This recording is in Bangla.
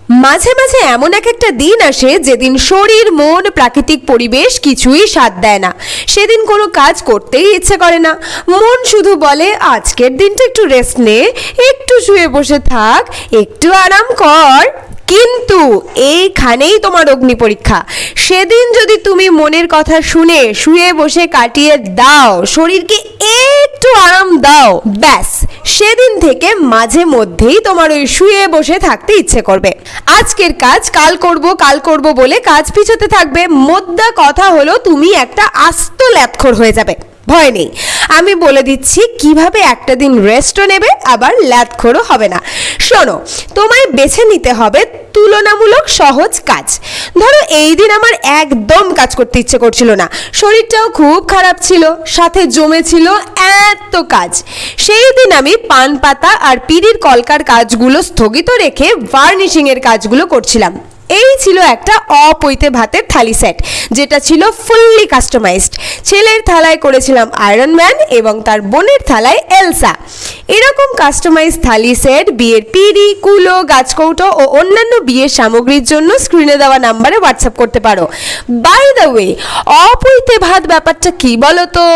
মাঝে মাঝে এমন একটা দিন আসে যেদিন শরীর মন প্রাকৃতিক পরিবেশ কিছুই সাথ দেয় না। সেদিন কোনো কাজ করতেই ইচ্ছে করে না। মন শুধু বলে আজকের দিনটা একটু রেস্ট নে, একটু শুয়ে বসে থাক, একটু আরাম কর। কিন্তু এইখানেই তোমার অগ্নি পরীক্ষা। সেদিন যদি তুমি মনের কথা শুনে শুয়ে বসে কাটিয়ে দাও, শরীরকে একটু আরাম দাও, ব্যাস সেদিন থেকে মাঝে মধ্যেই তোমার ওই শুয়ে বসে থাকতে ইচ্ছে করবে। আজকের কাজ কাল করব বলে কাজ পিছোতে থাকবে। মোদ্দা কথা হলো তুমি একটা আস্ত ল্যাতখোর হয়ে যাবে। ভয় নেই, আমি বলে দিচ্ছি কিভাবে একটা দিন রেস্টও নেবে আবার ল্যাতখোরও হবে না। শোনো, তোমায় বেছে নিতে হবে তুলনামূলক সহজ কাজ। ধরো এই দিন আমার একদম কাজ করতে ইচ্ছে করছিল না, শরীরটাও খুব খারাপ ছিল, সাথে জমেছিল এত কাজ। সেই দিন আমি পান পাতা আর পিঁড়ির কলকার কাজগুলো স্থগিত রেখে ভার্নিশিং এর কাজগুলো করছিলাম। এই ছিল একটা অপৈতে ভাতের থালি সেট, যেটা ছিল ফুললি কাস্টমাইজড। ছেলের থালায় করেছিলাম আয়রন ম্যান এবং তার বোনের থালায় এলসা। এরকম কাস্টমাইজ থালি সেট বিয়ের পিঁড়ি, কুলো, গাছকৌটো ও অন্যান্য বিয়ের সামগ্রীর জন্য স্ক্রিনে দেওয়া নাম্বারে হোয়াটসঅ্যাপ করতে পারো। বাই দ্য ওয়ে, অপৈতে ভাত ব্যাপারটা কি বলো তো?